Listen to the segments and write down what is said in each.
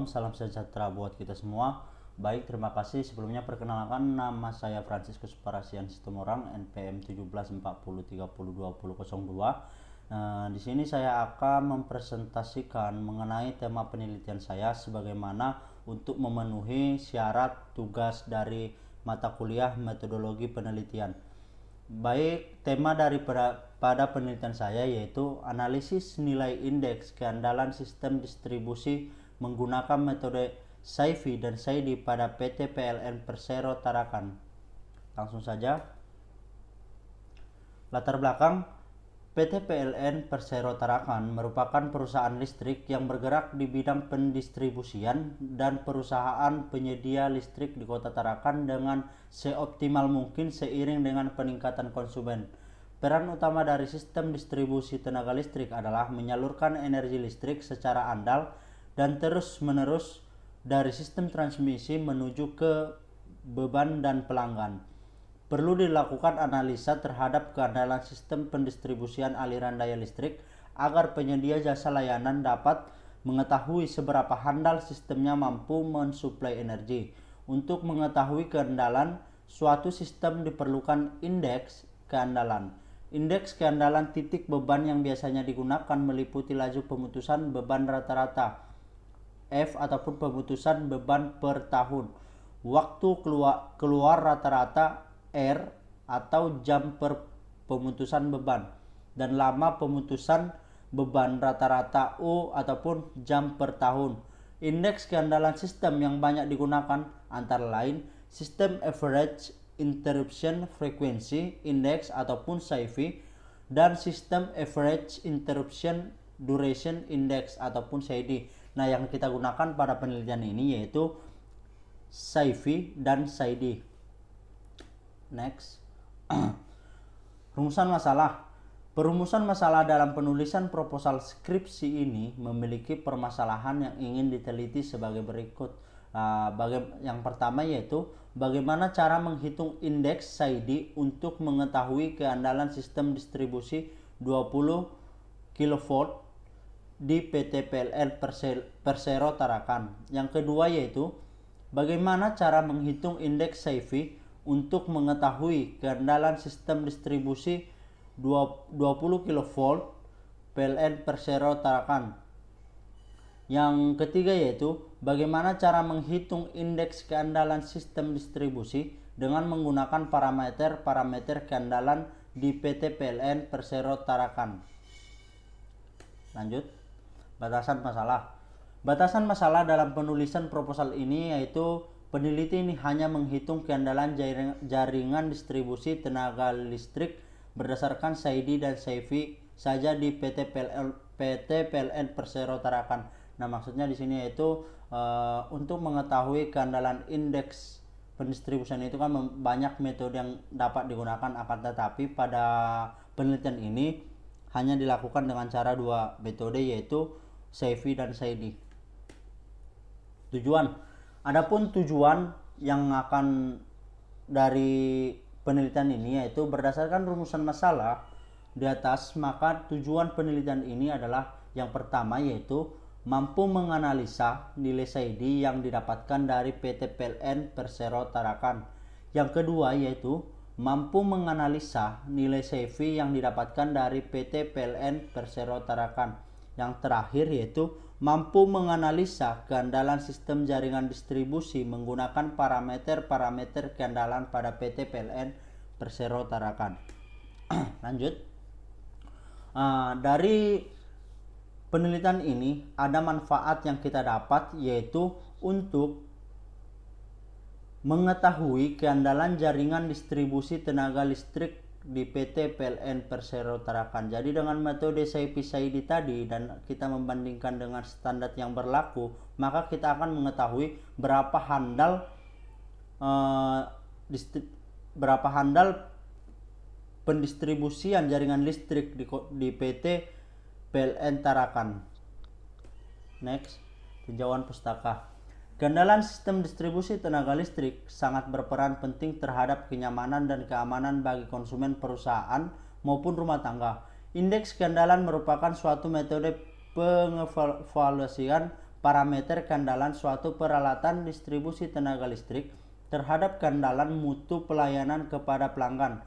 salam sejahtera buat kita semua. Baik, terima kasih. Sebelumnya perkenalkan, nama saya Franciscus Parasian Situmorang, NPM 1740302002. Di sini saya akan mempresentasikan mengenai tema penelitian saya sebagaimana untuk memenuhi syarat tugas dari mata kuliah metodologi penelitian. Baik, tema pada penelitian saya yaitu analisis nilai indeks keandalan sistem distribusi menggunakan metode SAIFI dan SAIDI pada PT PLN Persero Tarakan. Langsung saja. Latar belakang, PT PLN Persero Tarakan merupakan perusahaan listrik yang bergerak di bidang pendistribusian dan perusahaan penyedia listrik di Kota Tarakan dengan seoptimal mungkin seiring dengan peningkatan konsumen. Peran utama dari sistem distribusi tenaga listrik adalah menyalurkan energi listrik secara andal dan terus-menerus dari sistem transmisi menuju ke beban dan pelanggan. Perlu dilakukan analisa terhadap keandalan sistem pendistribusian aliran daya listrik agar penyedia jasa layanan dapat mengetahui seberapa handal sistemnya mampu mensuplai energi. Untuk mengetahui keandalan suatu sistem diperlukan indeks keandalan. Indeks keandalan titik beban yang biasanya digunakan meliputi laju pemutusan beban rata-rata F ataupun pemutusan beban per tahun, waktu keluar rata-rata R atau jam per pemutusan beban, dan lama pemutusan beban rata-rata U ataupun jam per tahun. Indeks keandalan sistem yang banyak digunakan antara lain System Average Interruption Frequency Index ataupun SAIFI dan System Average Interruption Duration Index ataupun SAIDI. Nah, yang kita gunakan pada penelitian ini yaitu SAIFI dan SAIDI. Next. Rumusan masalah. Perumusan masalah dalam penulisan proposal skripsi ini memiliki permasalahan yang ingin diteliti sebagai berikut. Yang pertama yaitu bagaimana cara menghitung indeks SAIDI untuk mengetahui keandalan sistem distribusi 20 kV di PT PLN Persero Tarakan. Yang kedua yaitu bagaimana cara menghitung indeks SAIFI untuk mengetahui keandalan sistem distribusi 20 kV PLN Persero Tarakan. Yang ketiga yaitu bagaimana cara menghitung indeks keandalan sistem distribusi dengan menggunakan parameter keandalan di PT PLN Persero Tarakan. Lanjut. Batasan masalah. Batasan masalah dalam penulisan proposal ini yaitu peneliti ini hanya menghitung keandalan jaringan distribusi tenaga listrik berdasarkan SAIDI dan SAIFI saja di PT PLN Persero Tarakan. Nah, maksudnya di sini yaitu untuk mengetahui keandalan indeks pendistribusian itu kan banyak metode yang dapat digunakan, akan tetapi pada penelitian ini hanya dilakukan dengan cara dua metode yaitu SAIFI dan SAIDI. Tujuan. Adapun tujuan yang akan dari penelitian ini yaitu berdasarkan rumusan masalah di atas, maka tujuan penelitian ini adalah yang pertama yaitu mampu menganalisa nilai SAIDI yang didapatkan dari PT PLN Persero Tarakan. Yang kedua yaitu mampu menganalisa nilai SAIFI yang didapatkan dari PT PLN Persero Tarakan. Yang terakhir yaitu mampu menganalisa keandalan sistem jaringan distribusi menggunakan parameter keandalan pada PT PLN Persero Tarakan. Lanjut. Dari penelitian ini ada manfaat yang kita dapat yaitu untuk mengetahui keandalan jaringan distribusi tenaga listrik di PT PLN Persero Tarakan. Jadi dengan metode SAIFI SAIDI tadi dan kita membandingkan dengan standar yang berlaku, maka kita akan mengetahui berapa handal pendistribusian jaringan listrik di PT PLN Tarakan. Next, tinjauan pustaka. Keandalan sistem distribusi tenaga listrik sangat berperan penting terhadap kenyamanan dan keamanan bagi konsumen perusahaan maupun rumah tangga. Indeks keandalan merupakan suatu metode pengevaluasian parameter keandalan suatu peralatan distribusi tenaga listrik terhadap keandalan mutu pelayanan kepada pelanggan.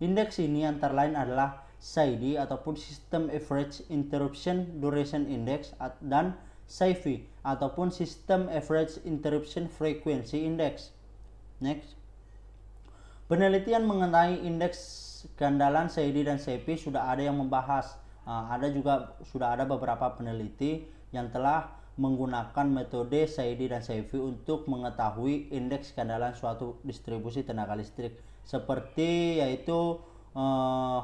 Indeks ini antara lain adalah SAIDI ataupun System Average Interruption Duration Index dan SAIFI ataupun System Average Interruption Frequency Index. Next. Penelitian mengenai indeks keandalan SAIDI dan SAIFI sudah ada yang membahas. Sudah ada beberapa peneliti yang telah menggunakan metode SAIDI dan SAIFI untuk mengetahui indeks keandalan suatu distribusi tenaga listrik, seperti yaitu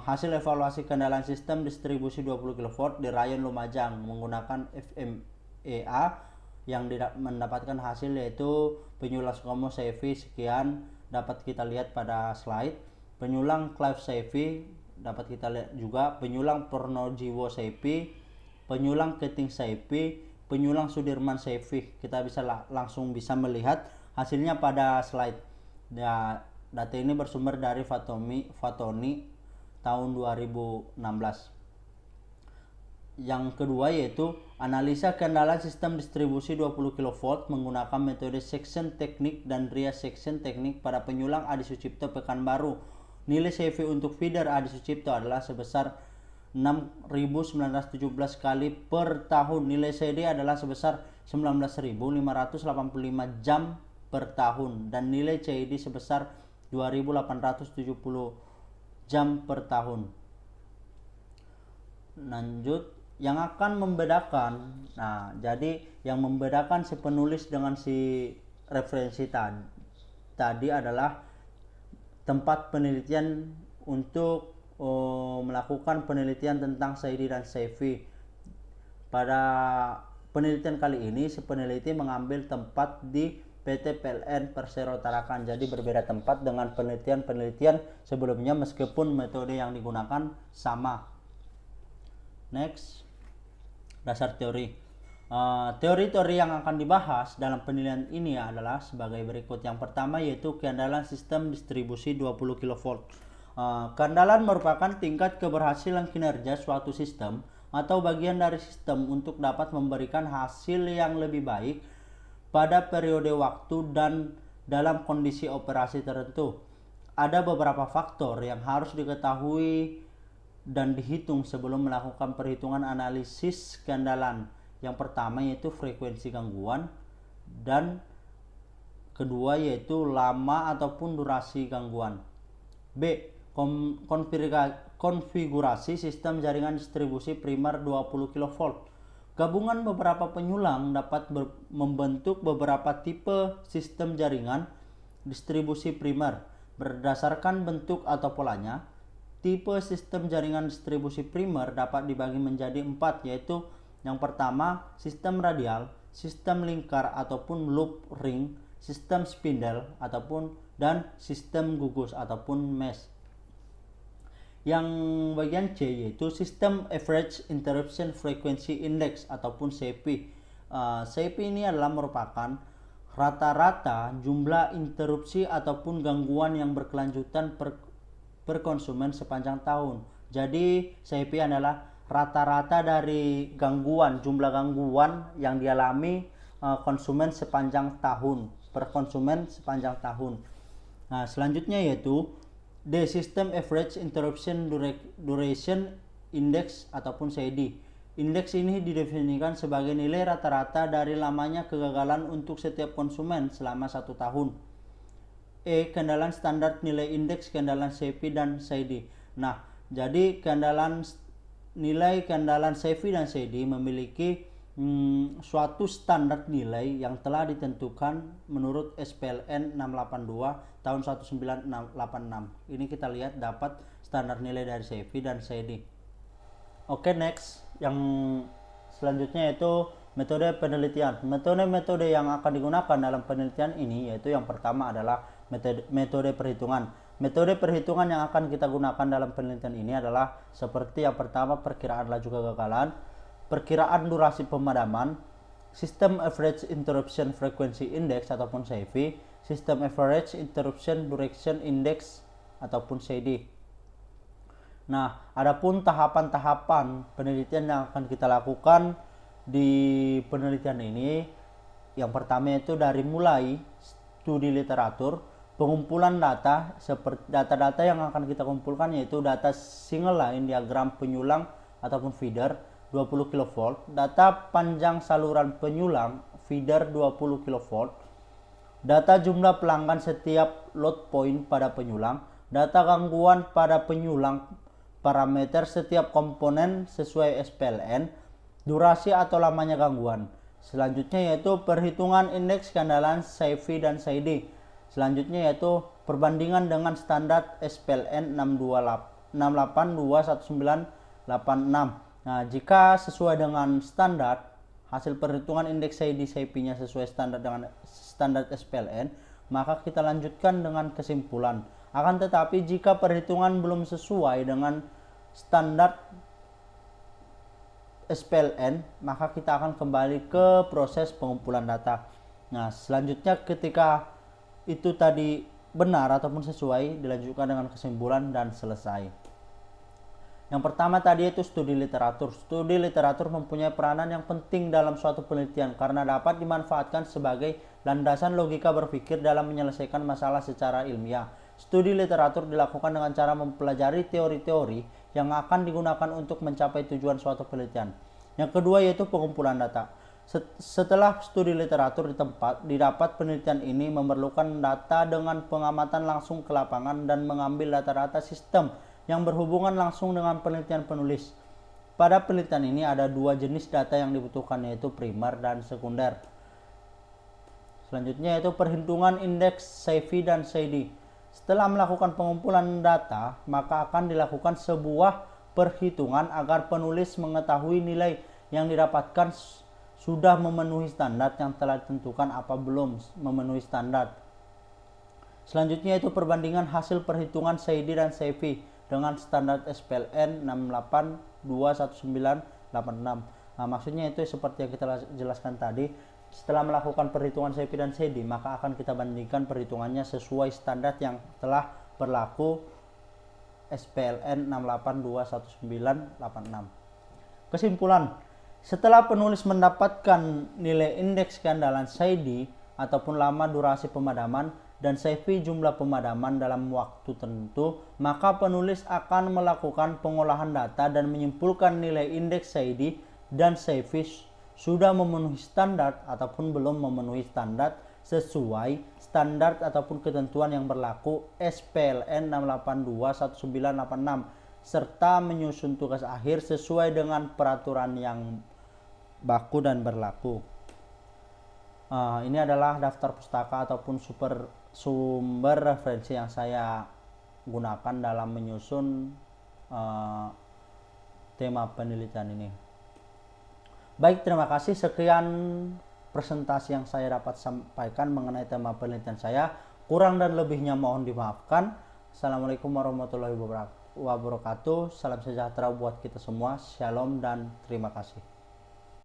hasil evaluasi keandalan sistem distribusi 20 kV di Rayon Lumajang menggunakan FMEA yang mendapatkan hasil yaitu penyulang Sukomo SAIFI sekian, dapat kita lihat pada slide. Penyulang Clive SAIFI dapat kita lihat juga, penyulang Pornojiwo SAIFI, penyulang Keting SAIFI, penyulang Sudirman SAIFI. Kita langsung bisa melihat hasilnya pada slide. Data ini bersumber dari Fatoni tahun 2016. Yang kedua yaitu analisa keandalan sistem distribusi 20 kV menggunakan metode section teknik dan Ria section teknik pada penyulang Adi Sucipto Pekanbaru. Nilai SAIFI untuk feeder Adi Sucipto adalah sebesar 6.917 kali per tahun. Nilai SAIDI adalah sebesar 19.585 jam per tahun dan nilai CID sebesar 2.870 jam per tahun. Lanjut, yang akan membedakan. Jadi yang membedakan si penulis dengan si referensi tadi adalah tempat penelitian untuk melakukan penelitian tentang SAIDI dan SAIFI. Pada penelitian kali ini, si peneliti mengambil tempat di PT PLN Persero Tarakan. Jadi berbeda tempat dengan penelitian-penelitian sebelumnya meskipun metode yang digunakan sama. Next, dasar teori. Teori-teori yang akan dibahas dalam penilaian ini adalah sebagai berikut. Yang pertama yaitu keandalan sistem distribusi 20 kV. Keandalan merupakan tingkat keberhasilan kinerja suatu sistem atau bagian dari sistem untuk dapat memberikan hasil yang lebih baik pada periode waktu dan dalam kondisi operasi tertentu. Ada beberapa faktor yang harus diketahui dan dihitung sebelum melakukan perhitungan analisis keandalan. Yang pertama yaitu frekuensi gangguan dan kedua yaitu lama ataupun durasi gangguan. B. Konfigurasi sistem jaringan distribusi primer 20 kV. Gabungan beberapa penyulang dapat membentuk beberapa tipe sistem jaringan distribusi primer. Berdasarkan bentuk atau polanya, tipe sistem jaringan distribusi primer dapat dibagi menjadi 4, yaitu yang pertama sistem radial, sistem lingkar ataupun loop ring, sistem spindle dan sistem gugus ataupun mesh. Yang bagian C yaitu System Average Interruption Frequency Index ataupun SAIFI. SAIFI ini adalah merupakan rata-rata jumlah interupsi ataupun gangguan yang berkelanjutan per konsumen sepanjang tahun. Jadi SAIFI adalah rata-rata dari jumlah gangguan yang dialami konsumen sepanjang tahun, per konsumen sepanjang tahun. Nah, selanjutnya yaitu The System Average Interruption Duration Index ataupun SAIDI. Indeks ini didefinisikan sebagai nilai rata-rata dari lamanya kegagalan untuk setiap konsumen selama 1 tahun. E. Keandalan standar nilai indeks keandalan SAIFI dan SAIDI. Nah, jadi nilai keandalan SAIFI dan SAIDI memiliki suatu standar nilai yang telah ditentukan menurut SPLN 682 tahun 1986. Ini kita lihat dapat standar nilai dari SAIFI dan SAIDI. Oke, next. Yang selanjutnya yaitu metode penelitian. Metode yang akan digunakan dalam penelitian ini yaitu yang pertama adalah metode perhitungan. Metode perhitungan yang akan kita gunakan dalam penelitian ini adalah seperti yang pertama perkiraan laju kegagalan, perkiraan durasi pemadaman, System Average Interruption Frequency Index ataupun SAIFI, System Average Interruption Duration Index ataupun SAIDI. Nah, adapun tahapan-tahapan penelitian yang akan kita lakukan di penelitian ini. Yang pertama itu dari mulai studi literatur, pengumpulan data, seperti data-data yang akan kita kumpulkan yaitu data single line diagram penyulang ataupun feeder 20 kV, data panjang saluran penyulang feeder 20 kV, data jumlah pelanggan setiap load point pada penyulang, data gangguan pada penyulang, parameter setiap komponen sesuai SPLN, durasi atau lamanya gangguan. Selanjutnya yaitu perhitungan indeks keandalan SAIFI dan SAIDI. Selanjutnya yaitu perbandingan dengan standar SPLN 6821986. Nah, jika sesuai dengan standar, hasil perhitungan indeks SAIDI SAIFI-nya sesuai standar dengan standar SPLN, maka kita lanjutkan dengan kesimpulan. Akan tetapi jika perhitungan belum sesuai dengan standar SPLN, maka kita akan kembali ke proses pengumpulan data. Nah, selanjutnya ketika itu tadi benar ataupun sesuai, dilanjutkan dengan kesimpulan dan selesai. Yang pertama tadi itu studi literatur. Studi literatur mempunyai peranan yang penting dalam suatu penelitian karena dapat dimanfaatkan sebagai landasan logika berpikir dalam menyelesaikan masalah secara ilmiah. Studi literatur dilakukan dengan cara mempelajari teori-teori yang akan digunakan untuk mencapai tujuan suatu penelitian. Yang kedua yaitu pengumpulan data. Setelah studi literatur didapat penelitian ini memerlukan data dengan pengamatan langsung ke lapangan dan mengambil data-data sistem yang berhubungan langsung dengan penelitian penulis. Pada penelitian ini ada dua jenis data yang dibutuhkan yaitu primer dan sekunder. Selanjutnya yaitu perhitungan indeks SAIFI dan SAIDI. Setelah melakukan pengumpulan data, maka akan dilakukan sebuah perhitungan agar penulis mengetahui nilai yang didapatkan sudah memenuhi standar yang telah ditentukan apa belum memenuhi standar. Selanjutnya itu perbandingan hasil perhitungan SAIDI dan SAIFI dengan standar SPLN 6821986. Nah, maksudnya itu seperti yang kita jelaskan tadi. Setelah melakukan perhitungan SAIFI dan SAIDI, maka akan kita bandingkan perhitungannya sesuai standar yang telah berlaku SPLN 6821986. Kesimpulan, setelah penulis mendapatkan nilai indeks keandalan SAIDI ataupun lama durasi pemadaman dan SAIFI jumlah pemadaman dalam waktu tertentu, maka penulis akan melakukan pengolahan data dan menyimpulkan nilai indeks SAIDI dan SAIFI sudah memenuhi standar ataupun belum memenuhi standar sesuai standar ataupun ketentuan yang berlaku SPLN 6821986 serta menyusun tugas akhir sesuai dengan peraturan yang baku dan berlaku. Ini adalah daftar pustaka ataupun sumber referensi yang saya gunakan dalam menyusun tema penelitian ini. Baik, terima kasih. Sekian presentasi yang saya dapat sampaikan mengenai tema penelitian saya. Kurang dan lebihnya mohon dimaafkan. Assalamualaikum warahmatullahi wabarakatuh. Salam sejahtera buat kita semua. Shalom dan terima kasih.